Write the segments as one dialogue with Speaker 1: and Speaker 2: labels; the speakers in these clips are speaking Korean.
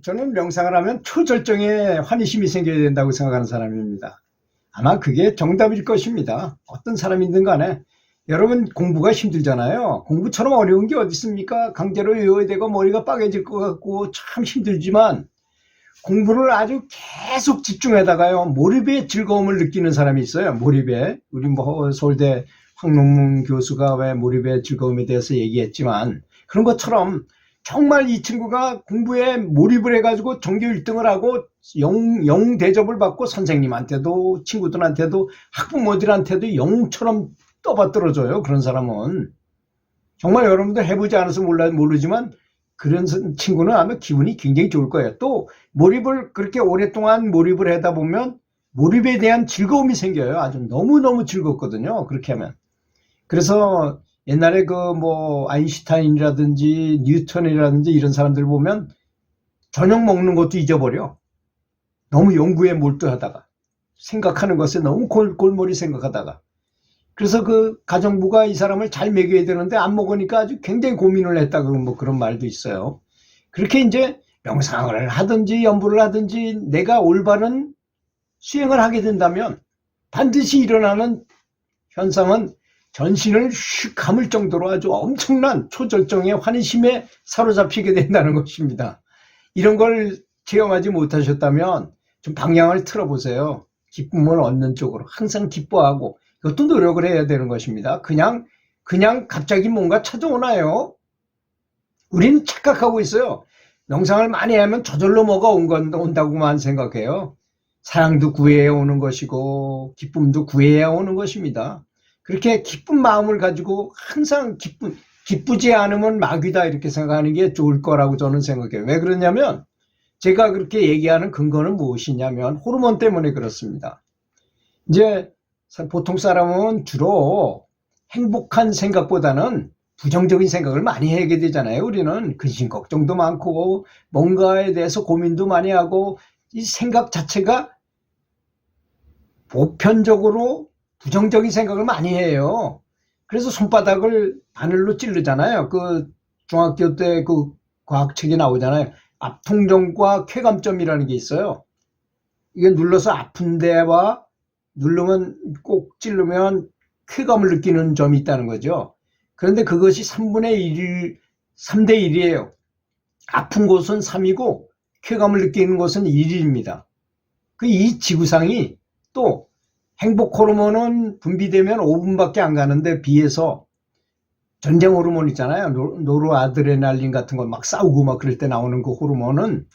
Speaker 1: 저는 명상을 하면 초절정의 환희심이 생겨야 된다고 생각하는 사람입니다. 아마 그게 정답일 것입니다. 어떤 사람이든 간에. 여러분 공부가 힘들잖아요. 공부처럼 어려운 게 어디 있습니까? 강제로 외워야 되고 머리가 빠개질 것 같고 참 힘들지만 공부를 아주 계속 집중하다가요. 몰입의 즐거움을 느끼는 사람이 있어요. 몰입에. 우리 서울대 황농문 교수가 왜 몰입의 즐거움에 대해서 얘기했지만 그런 것처럼 정말 이 친구가 공부에 몰입을 해가지고 전교 1등을 하고 영 대접을 받고 선생님한테도 친구들한테도 학부모들한테도 영웅처럼 떠받들어져요. 그런 사람은. 정말 여러분들 해보지 않아서 모르지만 그런 친구는 아마 기분이 굉장히 좋을 거예요. 또 몰입을 그렇게 오랫동안 몰입을 하다 보면 몰입에 대한 즐거움이 생겨요. 아주 너무너무 즐겁거든요. 그렇게 하면. 그래서 옛날에 아인슈타인이라든지 뉴턴이라든지 이런 사람들 보면 저녁 먹는 것도 잊어버려. 너무 연구에 몰두하다가 생각하는 것에 너무 골몰이 생각하다가. 그래서 그 가정부가 이 사람을 잘 먹여야 되는데 안 먹으니까 아주 굉장히 고민을 했다. 그런 말도 있어요. 그렇게 이제 명상을 하든지 연구를 하든지 내가 올바른 수행을 하게 된다면 반드시 일어나는 현상은 전신을 휙 감을 정도로 아주 엄청난 초절정의 환희심에 사로잡히게 된다는 것입니다. 이런 걸 체험하지 못하셨다면 좀 방향을 틀어보세요. 기쁨을 얻는 쪽으로 항상 기뻐하고 이것도 노력을 해야 되는 것입니다. 그냥 갑자기 뭔가 찾아오나요? 우리는 착각하고 있어요. 명상을 많이 하면 저절로 뭐가 온다고만 생각해요. 사랑도 구해야 오는 것이고 기쁨도 구해야 오는 것입니다. 그렇게 기쁜 마음을 가지고 항상 기쁘지 않으면 마귀다 이렇게 생각하는 게 좋을 거라고 저는 생각해요. 왜 그러냐면 제가 그렇게 얘기하는 근거는 무엇이냐면 호르몬 때문에 그렇습니다. 이제 보통 사람은 주로 행복한 생각보다는 부정적인 생각을 많이 하게 되잖아요. 우리는 근심 걱정도 많고 뭔가에 대해서 고민도 많이 하고 이 생각 자체가 보편적으로 부정적인 생각을 많이 해요. 그래서 손바닥을 바늘로 찌르잖아요. 그 중학교 때 그 과학책이 나오잖아요. 압통점과 쾌감점이라는 게 있어요. 이게 눌러서 아픈 데와 누르면 꼭 찌르면 쾌감을 느끼는 점이 있다는 거죠. 그런데 그것이 3대 1이에요. 아픈 곳은 3이고 쾌감을 느끼는 곳은 1입니다. 이 지구상이 또 행복 호르몬은 분비되면 5분밖에 안 가는데 비해서 전쟁 호르몬 있잖아요. 노르아드레날린 같은 거 막 싸우고 막 그럴 때 나오는 그 호르몬은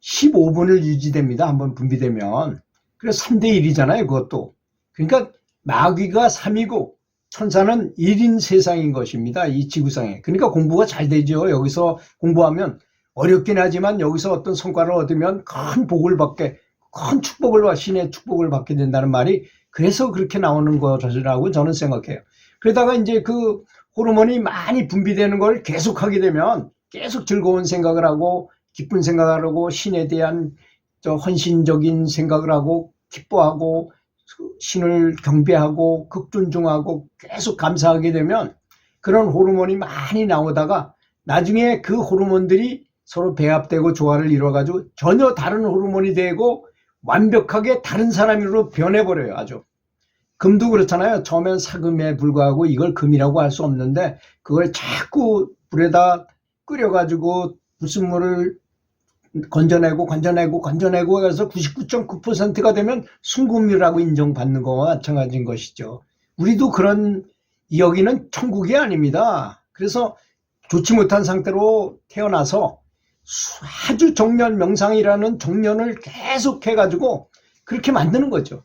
Speaker 1: 15분을 유지됩니다. 한번 분비되면. 그래서 3대 1이잖아요. 그것도. 그러니까 마귀가 3이고 천사는 1인 세상인 것입니다. 이 지구상에. 그러니까 공부가 잘 되죠. 여기서 공부하면 어렵긴 하지만 여기서 어떤 성과를 얻으면 큰 축복을 신의 축복을 받게 된다는 말이 그래서 그렇게 나오는 것이라고 저는 생각해요. 그러다가 이제 그 호르몬이 많이 분비되는 걸 계속 하게 되면 계속 즐거운 생각을 하고 기쁜 생각을 하고 신에 대한 헌신적인 생각을 하고 기뻐하고 신을 경배하고 극존중하고 계속 감사하게 되면 그런 호르몬이 많이 나오다가 나중에 그 호르몬들이 서로 배합되고 조화를 이루어가지고 전혀 다른 호르몬이 되고 완벽하게 다른 사람으로 변해버려요. 아주. 금도 그렇잖아요. 처음엔 사금에 불과하고 이걸 금이라고 할 수 없는데 그걸 자꾸 불에다 끓여가지고 불순물을 건져내고 해서 99.9%가 되면 순금이라고 인정받는 거와 마찬가지인 것이죠. 우리도 그런 여기는 천국이 아닙니다. 그래서 좋지 못한 상태로 태어나서 아주 정년 명상이라는 정년을 계속 해가지고 그렇게 만드는 거죠.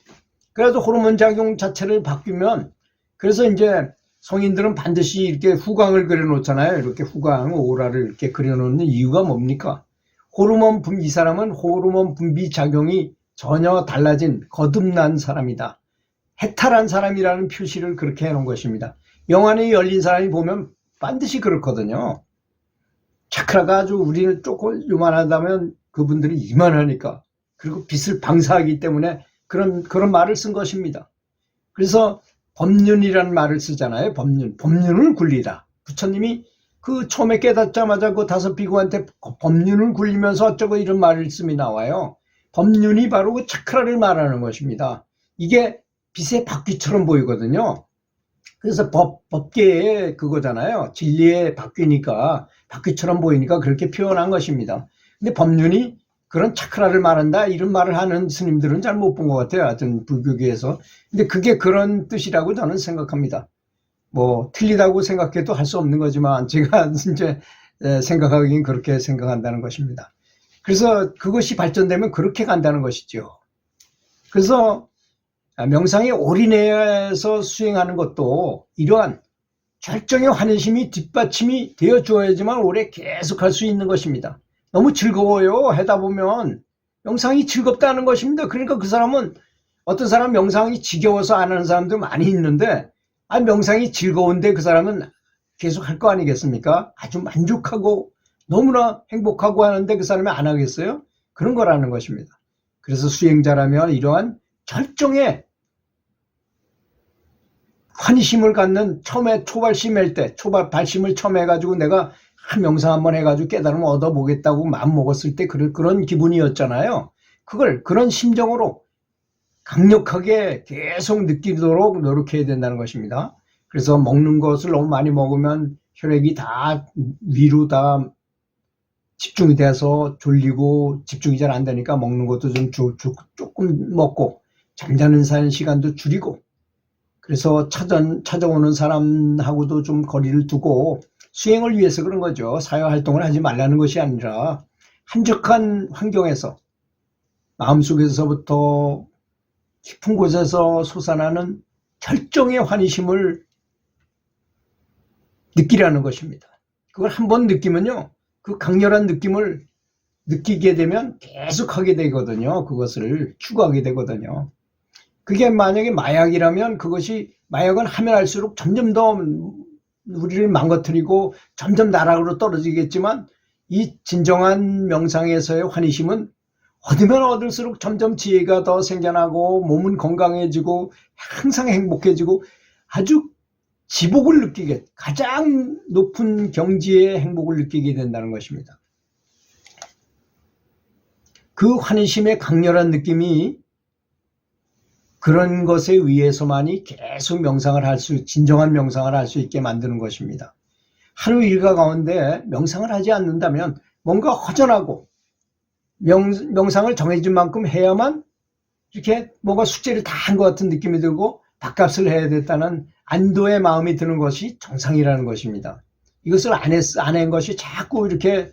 Speaker 1: 그래서 호르몬 작용 자체를 바뀌면 그래서 이제 성인들은 반드시 이렇게 후광을 그려놓잖아요. 이렇게 오라를 이렇게 그려놓는 이유가 뭡니까? 이 사람은 호르몬 분비 작용이 전혀 달라진 거듭난 사람이다. 해탈한 사람이라는 표시를 그렇게 해놓은 것입니다. 영안이 열린 사람이 보면 반드시 그렇거든요. 차크라가 아주 우리는 조금 요만하다면 그분들이 이만하니까 그리고 빛을 방사하기 때문에 그런 말을 쓴 것입니다. 그래서 법륜이라는 말을 쓰잖아요. 법륜을 굴리라. 부처님이 그 처음에 깨닫자마자 그 다섯 비구한테 법륜을 굴리면서 어쩌고 이런 말씀이 나와요. 법륜이 바로 그 차크라를 말하는 것입니다. 이게 빛의 바퀴처럼 보이거든요. 그래서 법계의 그거잖아요. 진리의 바퀴니까, 바퀴처럼 보이니까 그렇게 표현한 것입니다. 근데 법륜이 그런 차크라를 말한다 이런 말을 하는 스님들은 잘 못 본 것 같아요. 하여튼 불교계에서. 근데 그게 그런 뜻이라고 저는 생각합니다. 뭐 틀리다고 생각해도 할 수 없는 거지만 제가 이제 생각하기엔 그렇게 생각한다는 것입니다. 그래서 그것이 발전되면 그렇게 간다는 것이죠. 그래서 명상에 올인해서 수행하는 것도 이러한 절정의 환희심이 뒷받침이 되어 주어야지만 오래 계속 할 수 있는 것입니다. 너무 즐거워요 하다 보면 명상이 즐겁다는 것입니다. 그러니까 그 사람은 어떤 사람 명상이 지겨워서 안 하는 사람도 많이 있는데 명상이 즐거운데 그 사람은 계속 할 거 아니겠습니까? 아주 만족하고 너무나 행복하고 하는데 그 사람이 안 하겠어요? 그런 거라는 것입니다. 그래서 수행자라면 이러한 절정의 환희심을 갖는 처음에 초발심할 때 발심을 처음 해가지고 내가 명상 한번 해가지고 깨달음을 얻어보겠다고 마음 먹었을 때 그런 기분이었잖아요. 그걸 그런 심정으로 강력하게 계속 느끼도록 노력해야 된다는 것입니다. 그래서 먹는 것을 너무 많이 먹으면 혈액이 다 위로 다 집중이 돼서 졸리고 집중이 잘 안 되니까 먹는 것도 좀 조금 먹고 잠자는 시간도 줄이고 그래서 찾아오는 사람하고도 좀 거리를 두고 수행을 위해서 그런 거죠. 사회활동을 하지 말라는 것이 아니라 한적한 환경에서 마음속에서부터 깊은 곳에서 솟아나는 결정의 환희심을 느끼라는 것입니다. 그걸 한번 느끼면요. 그 강렬한 느낌을 느끼게 되면 계속 하게 되거든요. 그것을 추구하게 되거든요. 그게 만약에 마약이라면 마약은 하면 할수록 점점 더 우리를 망가뜨리고 점점 나락으로 떨어지겠지만 이 진정한 명상에서의 환희심은 얻으면 얻을수록 점점 지혜가 더 생겨나고 몸은 건강해지고 항상 행복해지고 아주 지복을 느끼게 가장 높은 경지의 행복을 느끼게 된다는 것입니다. 그 환희심의 강렬한 느낌이 그런 것에 의해서만이 계속 진정한 명상을 할 수 있게 만드는 것입니다. 하루 일과 가운데 명상을 하지 않는다면 뭔가 허전하고 명상을 정해진 만큼 해야만 이렇게 뭔가 숙제를 다 한 것 같은 느낌이 들고 밥값을 해야 됐다는 안도의 마음이 드는 것이 정상이라는 것입니다. 이것을 안 한 것이 자꾸 이렇게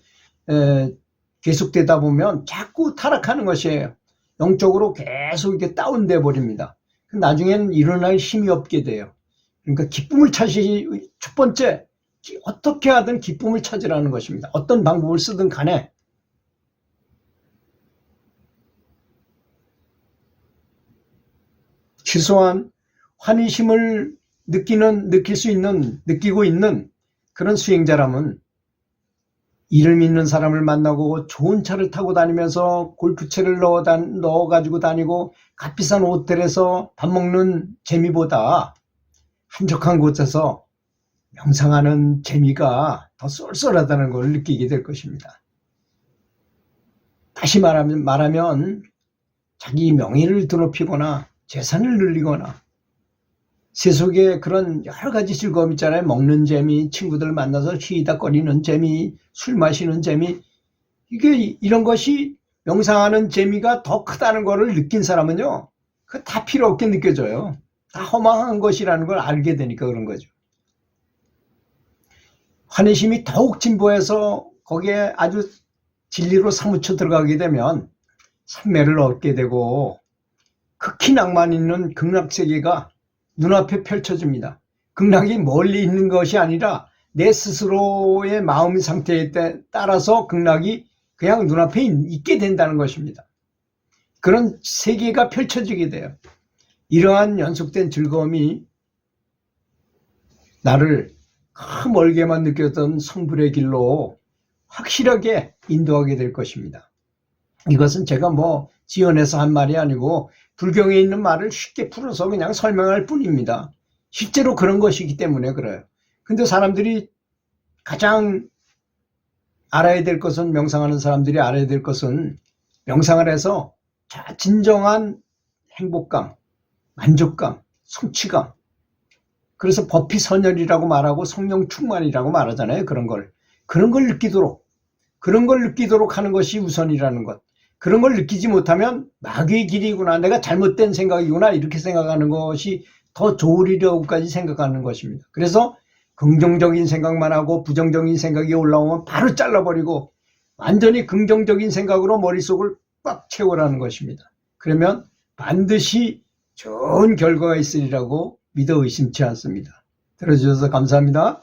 Speaker 1: 계속되다 보면 자꾸 타락하는 것이에요. 영적으로 계속 이렇게 다운돼 버립니다. 나중에는 일어날 힘이 없게 돼요. 그러니까 기쁨을 첫 번째 어떻게 하든 기쁨을 찾으라는 것입니다. 어떤 방법을 쓰든 간에 최소한 환희심을 느끼고 있는 그런 수행자라면 이를 믿는 사람을 만나고 좋은 차를 타고 다니면서 골프채를 넣어가지고 다니고 값비싼 호텔에서 밥 먹는 재미보다 한적한 곳에서 명상하는 재미가 더 쏠쏠하다는 걸 느끼게 될 것입니다. 다시 말하면 자기 명예를 드높이거나 재산을 늘리거나 세속에 그런 여러 가지 즐거움 있잖아요. 먹는 재미, 친구들 만나서 희닥거리는 재미, 술 마시는 재미, 이런 것이 명상하는 재미가 더 크다는 것을 느낀 사람은요, 그거 다 필요 없게 느껴져요. 다 허망한 것이라는 걸 알게 되니까 그런 거죠. 환희심이 더욱 진보해서 거기에 아주 진리로 사무쳐 들어가게 되면 삼매를 얻게 되고 극히 낭만 있는 극락세계가 눈앞에 펼쳐집니다. 극락이 멀리 있는 것이 아니라 내 스스로의 마음 상태에 따라서 극락이 그냥 눈앞에 있게 된다는 것입니다. 그런 세계가 펼쳐지게 돼요. 이러한 연속된 즐거움이 나를 멀게만 느꼈던 성불의 길로 확실하게 인도하게 될 것입니다. 이것은 제가 지어내서 한 말이 아니고 불경에 있는 말을 쉽게 풀어서 그냥 설명할 뿐입니다. 실제로 그런 것이기 때문에 그래요. 근데 사람들이 가장 알아야 될 것은, 명상하는 사람들이 알아야 될 것은 명상을 해서 진정한 행복감, 만족감, 성취감, 그래서 법피선열이라고 말하고 성령 충만이라고 말하잖아요. 그런 걸 느끼도록 하는 것이 우선이라는 것. 그런 걸 느끼지 못하면 마귀의 길이구나, 내가 잘못된 생각이구나, 이렇게 생각하는 것이 더 좋으리라고까지 생각하는 것입니다. 그래서 긍정적인 생각만 하고 부정적인 생각이 올라오면 바로 잘라버리고 완전히 긍정적인 생각으로 머릿속을 꽉 채우라는 것입니다. 그러면 반드시 좋은 결과가 있으리라고 믿어 의심치 않습니다. 들어주셔서 감사합니다.